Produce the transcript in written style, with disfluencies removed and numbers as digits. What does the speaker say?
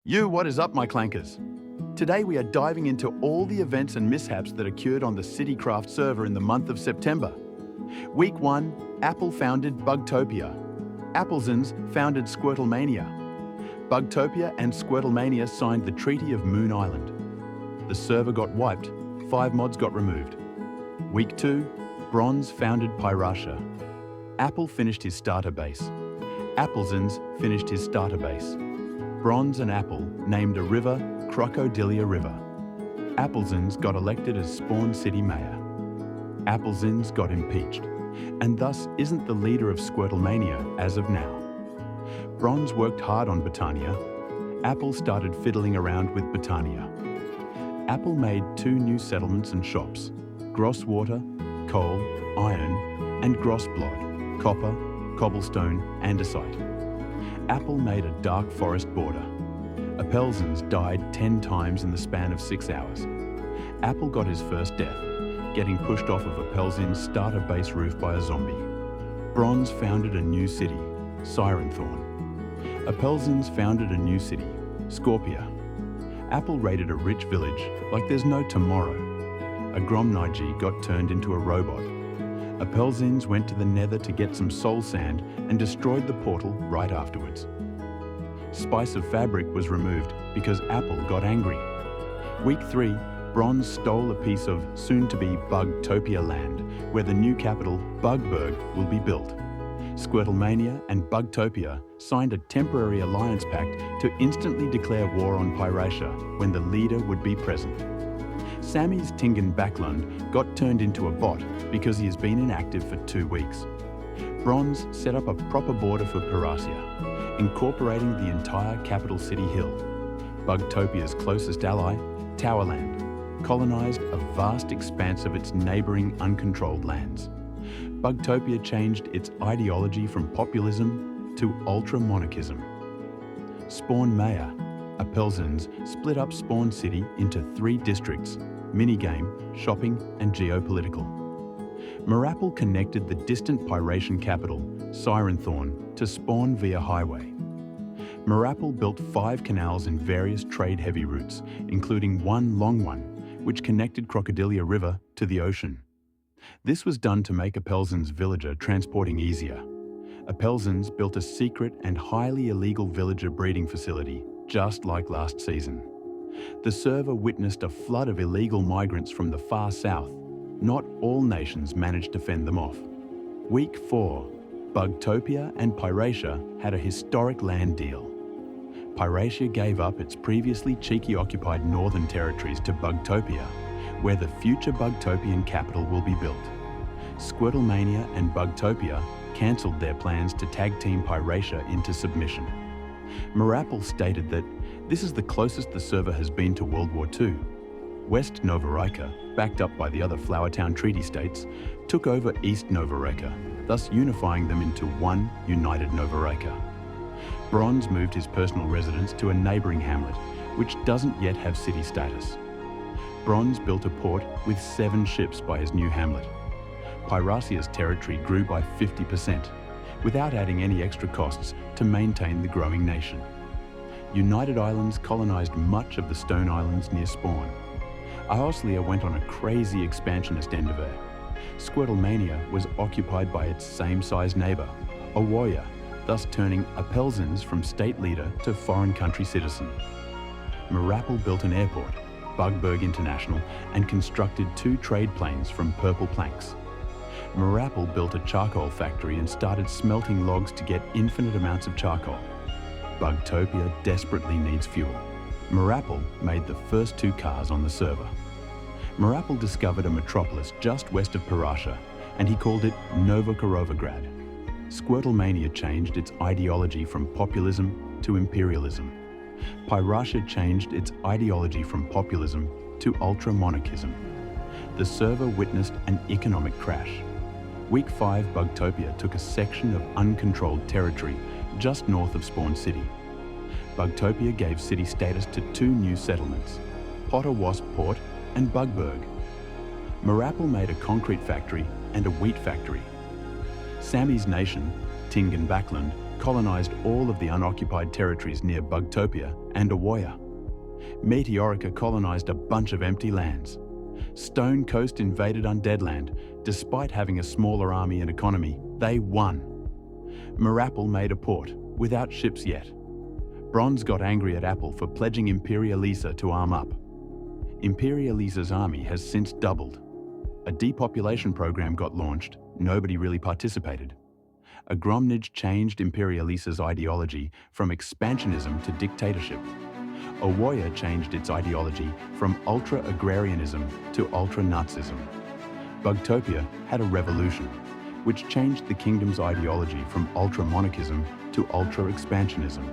What is up, my clankers? Today we are diving into all the events and mishaps that occurred on the CityCraft server in the month of September. Week 1, Apple founded Bugtopia. Applezins founded Squirtlemania. Bugtopia and Squirtlemania signed the Treaty of Moon Island. The server got wiped, 5 mods got removed. Week 2, Bronze founded Pyrrhacia. Apple finished his starter base. Applezins finished his starter base. Bronze and Apple named a river Crocodilia River. Applezins got elected as Spawn City Mayor. Applezins got impeached, and thus isn't the leader of Squirtlemania as of now. Bronze worked hard on Botania. Apple started fiddling around with Botania. Apple made 2 new settlements and shops, Grosswater, coal, iron, and Grossblood, copper, cobblestone, andesite. Apple made a dark forest border. Appelzins died 10 times in the span of 6 hours. Apple got his first death, getting pushed off of Appelzin's starter base roof by a zombie. Bronze founded a new city, Sirenthorn. Appelzins founded a new city, Scorpia. Apple raided a rich village like there's no tomorrow. A Gromniji got turned into a robot. Appelzins went to the Nether to get some soul sand and destroyed the portal right afterwards. Spice of Fabric was removed because Apple got angry. Week 3, Bronze stole a piece of soon-to-be Bugtopia land, where the new capital, Bugburg, will be built. Squirtlemania and Bugtopia signed a temporary alliance pact to instantly declare war on Pyrrhacia when the leader would be present. Sammy's Tingen Backlund got turned into a bot because he has been inactive for 2 weeks. Bronze set up a proper border for Pyrrhacia, incorporating the entire capital city hill. Bugtopia's closest ally, Towerland, colonized a vast expanse of its neighboring uncontrolled lands. Bugtopia changed its ideology from populism to ultra-monarchism. Spawn Mayor, Appelzins split up Spawn City into 3 districts: minigame, shopping, and geopolitical. Marapple connected the distant Pyrrhacian capital, Sirenthorn, to Spawn via highway. Marapple built 5 canals in various trade-heavy routes, including one long one, which connected Crocodilia River to the ocean. This was done to make Appelzins' villager transporting easier. Appelzins built a secret and highly illegal villager breeding facility, just like last season. The server witnessed a flood of illegal migrants from the far south. Not all nations managed to fend them off. Week 4, Bugtopia and Pyrrhacia had a historic land deal. Pyrrhacia gave up its previously cheeky-occupied northern territories to Bugtopia, where the future Bugtopian capital will be built. Squirtlemania and Bugtopia cancelled their plans to tag-team Pyrrhacia into submission. Marapple stated that this is the closest the server has been to World War II. West Novorica, backed up by the other Flowertown Treaty states, took over East Novorica, thus unifying them into one united Novorica. Bronze moved his personal residence to a neighbouring hamlet, which doesn't yet have city status. Bronze built a port with 7 ships by his new hamlet. Pyrrhacia's territory grew by 50%, without adding any extra costs to maintain the growing nation. United Islands colonized much of the Stone Islands near Spawn. Ioslia went on a crazy expansionist endeavor. Squirtlemania was occupied by its same-sized neighbor, Awoya, thus turning Appelzins from state leader to foreign country citizen. Marapple built an airport, Bugburg International, and constructed 2 trade planes from purple planks. Marapple built a charcoal factory and started smelting logs to get infinite amounts of charcoal. Bugtopia desperately needs fuel. Marapple made the first 2 cars on the server. Marapple discovered a metropolis just west of Pyrrhacia, and he called it Novokorovograd. Squirtlemania changed its ideology from populism to imperialism. Pyrrhacia changed its ideology from populism to ultra-monarchism. The server witnessed an economic crash. Week 5, Bugtopia took a section of uncontrolled territory just north of Spawn City. Bugtopia gave city status to 2 new settlements, Potter Wasp Port and Bugburg. Marapple made a concrete factory and a wheat factory. Sammy's nation, Tingen Backlund, colonized all of the unoccupied territories near Bugtopia and Awoya. Meteorica colonized a bunch of empty lands. Stone Coast invaded Undeadland. Despite having a smaller army and economy, they won. Marapple made a port, without ships yet. Bronze got angry at Apple for pledging Imperialisa to arm up. Imperialisa's army has since doubled. A depopulation program got launched. Nobody really participated. A Gromnage changed Imperialisa's ideology from expansionism to dictatorship. Awoya changed its ideology from ultra-agrarianism to ultra-Nazism. Bugtopia had a revolution, which changed the kingdom's ideology from ultra-monarchism to ultra-expansionism.